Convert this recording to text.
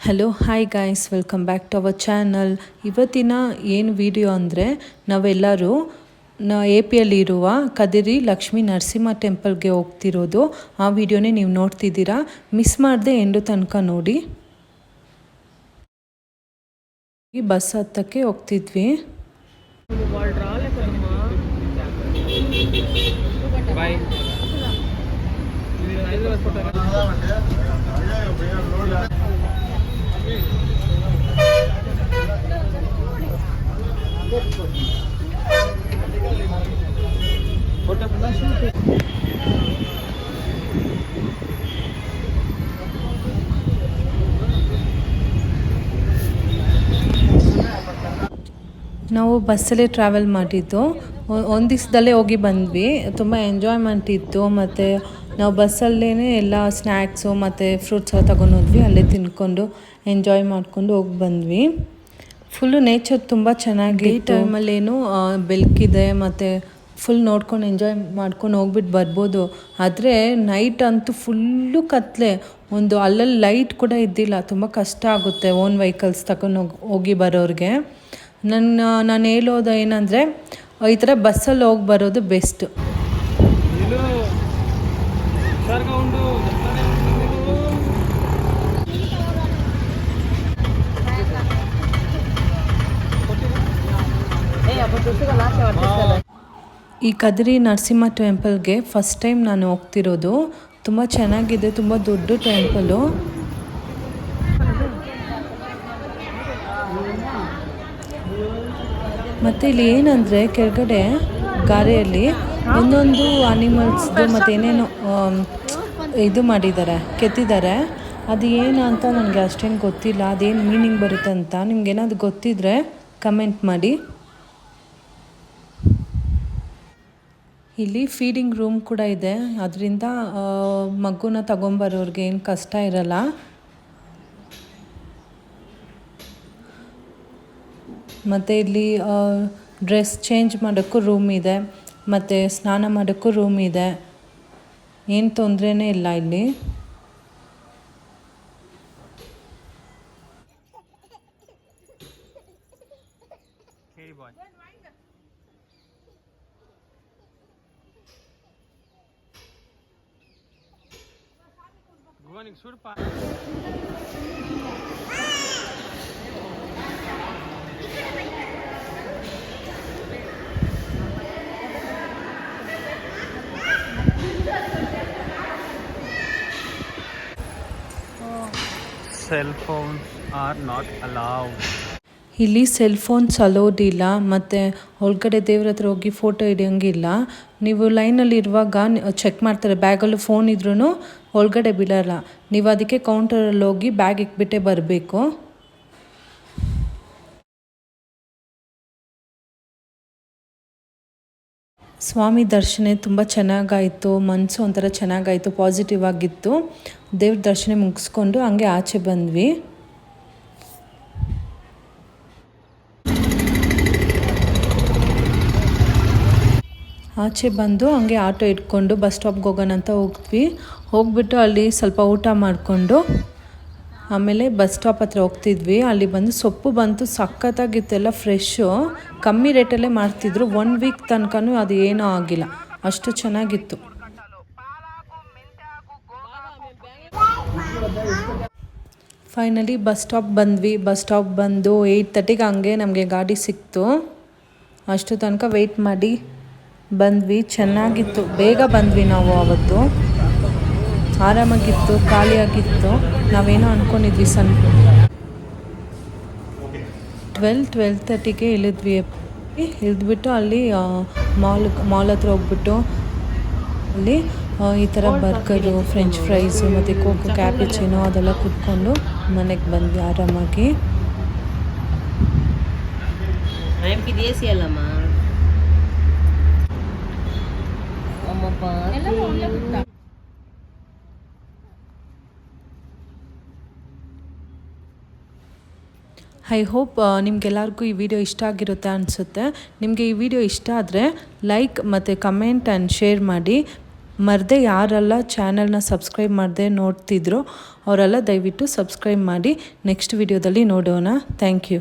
Hello hi guys, welcome back to our channel. ಇವತ್ತಿನ ಏನು video ಅಂದರೆ ನಾವೆಲ್ಲರೂ APಯಲ್ಲಿರುವ ಕದಿರಿ ಲಕ್ಷ್ಮೀ ನರಸಿಂಹ ಟೆಂಪಲ್ಗೆ ಹೋಗ್ತಿರೋದು. ಆ ವಿಡಿಯೋನೇ ನೀವು ನೋಡ್ತಿದ್ದೀರಾ. ಮಿಸ್ ಮಾಡದೆ ಎಂಡು ತನಕ ನೋಡಿ. ಈ ಬಸ್ ಹತ್ತಕ್ಕೆ ಹೋಗ್ತಿದ್ವಿ. ನಾವು ಬಸ್ಸಲ್ಲೇ ಟ್ರಾವೆಲ್ ಮಾಡಿದ್ದು. ಒಂದು ದಿವಸದಲ್ಲೇ ಹೋಗಿ ಬಂದ್ವಿ. ತುಂಬ ಎಂಜಾಯ್ಮೆಂಟ್ ಇತ್ತು. ಮತ್ತು ನಾವು ಬಸ್ಸಲ್ಲೇ ಎಲ್ಲ ಸ್ನ್ಯಾಕ್ಸು ಮತ್ತು ಫ್ರೂಟ್ಸ್ ಎಲ್ಲ ತಗೊಂಡೋದ್ವಿ. ಅಲ್ಲೇ ತಿಂದ್ಕೊಂಡು ಎಂಜಾಯ್ ಮಾಡಿಕೊಂಡು ಹೋಗಿ ಬಂದ್ವಿ. ಫುಲ್ಲು ನೇಚರ್ ತುಂಬ ಚೆನ್ನಾಗಿ. ಈ ಟೈಮಲ್ಲೇನು ಬೆಳಕಿದೆ ಮತ್ತು ಫುಲ್ ನೋಡ್ಕೊಂಡು ಎಂಜಾಯ್ ಮಾಡ್ಕೊಂಡು ಹೋಗ್ಬಿಟ್ಟು ಬರ್ಬೋದು. ಆದರೆ ನೈಟ್ ಅಂತೂ ಫುಲ್ಲು ಕತ್ತಲೆ. ಒಂದು ಅಲ್ಲಲ್ಲಿ ಲೈಟ್ ಕೂಡ ಇದ್ದಿಲ್ಲ. ತುಂಬ ಕಷ್ಟ ಆಗುತ್ತೆ ಓನ್ ವೆಹಿಕಲ್ಸ್ ತಗೊಂಡು ಹೋಗಿ ಬರೋರಿಗೆ. ನಾನು ಹೇಳೋದು ಏನಂದರೆ, ಈ ಥರ ಬಸ್ಸಲ್ಲಿ ಹೋಗಿ ಬರೋದು ಬೆಸ್ಟ್. ಈ ಕದಿರಿ ನರಸಿಂಹ ಟೆಂಪಲ್ಗೆ ಫಸ್ಟ್ ಟೈಮ್ ನಾನು ಹೋಗ್ತಿರೋದು. ತುಂಬ ಚೆನ್ನಾಗಿದೆ, ತುಂಬ ದೊಡ್ಡ ಟೆಂಪಲು. ಮತ್ತು ಇಲ್ಲಿ ಏನಂದರೆ ಕೆಳಗಡೆ ಗಾರೆಯಲ್ಲಿ ಒಂದೊಂದು ಅನಿಮಲ್ಸ್ದು ಮತ್ತು ಏನೇನು ಇದು ಮಾಡಿದ್ದಾರೆ, ಕೆತ್ತಿದ್ದಾರೆ. ಅದು ಏನು ಅಂತ ನನಗೆ ಅಷ್ಟೇನು ಗೊತ್ತಿಲ್ಲ. ಅದೇನು ಮೀನಿಂಗ್ ಬರುತ್ತೆ ಅಂತ ನಿಮ್ಗೇನಾದ್ರು ಗೊತ್ತಿದ್ದರೆ ಕಮೆಂಟ್ ಮಾಡಿ. ಇಲ್ಲಿ ಫೀಡಿಂಗ್ ರೂಮ್ ಕೂಡ ಇದೆ. ಅದರಿಂದ ಮಗುನ ತಗೊಂಬರೋರಿಗೆ ಏನು ಕಷ್ಟ ಇರಲ್ಲ. ಮತ್ತು ಇಲ್ಲಿ ಡ್ರೆಸ್ ಚೇಂಜ್ ಮಾಡೋಕ್ಕೂ ರೂಮ್ ಇದೆ, ಮತ್ತು ಸ್ನಾನ ಮಾಡೋಕ್ಕೂ ರೂಮ್ ಇದೆ. ಏನು ತೊಂದರೆನೇ ಇಲ್ಲ ಇಲ್ಲಿ. Cell phones are not allowed. ಇಲ್ಲಿ ಸೆಲ್ ಫೋನ್ಸ್ ಅಲೋಡ್ ಇಲ್ಲ. ಮತ್ತು ಒಳಗಡೆ ದೇವ್ರ ಹತ್ರ ಹೋಗಿ ಫೋಟೋ ಹಿಡಿಯೋಂಗಿಲ್ಲ. ನೀವು ಲೈನಲ್ಲಿ ಇರುವಾಗ ಚೆಕ್ ಮಾಡ್ತಾರೆ. ಬ್ಯಾಗಲ್ಲೂ ಫೋನ್ ಇದ್ರೂ ಒಳಗಡೆ ಬಿಡೋಲ್ಲ. ನೀವು ಅದಕ್ಕೆ ಕೌಂಟರಲ್ಲಿ ಹೋಗಿ ಬ್ಯಾಗ್ ಇಕ್ಬಿಟ್ಟೆ ಬರಬೇಕು. ಸ್ವಾಮಿ ದರ್ಶನ ತುಂಬ ಚೆನ್ನಾಗಾಯಿತು. ಮನಸ್ಸು ಒಂಥರ ಚೆನ್ನಾಗಾಯಿತು, ಪಾಸಿಟಿವ್ ಆಗಿತ್ತು. ದೇವ್ರ ದರ್ಶನ ಮುಗಿಸ್ಕೊಂಡು ಹಂಗೆ ಆಚೆ ಬಂದ್ವಿ. ಆಚೆ ಬಂದು ಹಂಗೆ ಆಟೋ ಇಟ್ಕೊಂಡು ಬಸ್ ಸ್ಟಾಪ್ಗೆ ಹೋಗೋಣ ಅಂತ ಹೋಗ್ಬಿಟ್ಟು ಅಲ್ಲಿ ಸ್ವಲ್ಪ ಊಟ ಮಾಡಿಕೊಂಡು ಆಮೇಲೆ ಬಸ್ ಸ್ಟಾಪ್ ಹತ್ರ ಹೋಗ್ತಿದ್ವಿ. ಅಲ್ಲಿ ಬಂದು ಸೊಪ್ಪು ಬಂತು, ಸಖತ್ತಾಗಿತ್ತು, ಎಲ್ಲ ಫ್ರೆಶ್ಶು, ಕಮ್ಮಿ ರೇಟಲ್ಲೇ ಮಾಡ್ತಿದ್ರು. 1 ವೀಕ್ ತನಕನೂ ಅದು ಏನೂ ಆಗಿಲ್ಲ, ಅಷ್ಟು ಚೆನ್ನಾಗಿತ್ತು. ಫೈನಲಿ ಬಸ್ ಸ್ಟಾಪ್ ಬಂದ್ವಿ. ಬಸ್ ಸ್ಟಾಪ್ ಬಂದು 8:30ಗೆ ಹಂಗೆ ನಮಗೆ ಗಾಡಿ ಸಿಕ್ತು. ಅಷ್ಟು ತನಕ ವೆಯ್ಟ್ ಮಾಡಿ ಬಂದ್ವಿ. ಚೆನ್ನಾಗಿತ್ತು, ಬೇಗ ಬಂದ್ವಿ ನಾವು. ಅವತ್ತು ಆರಾಮಾಗಿತ್ತು, ಖಾಲಿಯಾಗಿತ್ತು. ನಾವೇನೋ ಅಂದ್ಕೊಂಡಿದ್ವಿ 12:30ಗೆ ಇಳಿದ್ವಿ. ಇಳಿದ್ಬಿಟ್ಟು ಅಲ್ಲಿ ಮಾಲ್ ಹತ್ರ ಹೋಗ್ಬಿಟ್ಟು ಅಲ್ಲಿ ಈ ಥರ ಬರ್ಗರು, ಫ್ರೆಂಚ್ ಫ್ರೈಸು ಮತ್ತು ಕೋಕೋ, ಕ್ಯಾಪುಚಿನೋ ಅದೆಲ್ಲ ಕುತ್ಕೊಂಡು ಮನೆಗೆ ಬಂದ್ವಿ ಆರಾಮಾಗಿ. ಐ ಹೋಪ್ ನಿಮಗೆಲ್ಲರಿಗೂ ಈ ವಿಡಿಯೋ ಇಷ್ಟ ಆಗಿರುತ್ತೆ ಅನಿಸುತ್ತೆ. ನಿಮಗೆ ಈ ವಿಡಿಯೋ ಇಷ್ಟ ಆದರೆ ಲೈಕ್ ಮತ್ತು ಕಮೆಂಟ್ ಆ್ಯಂಡ್ ಶೇರ್ ಮಾಡಿ. ಮರದೆ ಯಾರೆಲ್ಲ ಚಾನಲ್ನ ಸಬ್ಸ್ಕ್ರೈಬ್ ಮಾಡದೆ ನೋಡ್ತಿದ್ರೋ ಅವರೆಲ್ಲ ದಯವಿಟ್ಟು ಸಬ್ಸ್ಕ್ರೈಬ್ ಮಾಡಿ. ನೆಕ್ಸ್ಟ್ ವಿಡಿಯೋದಲ್ಲಿ ನೋಡೋಣ. Thank you.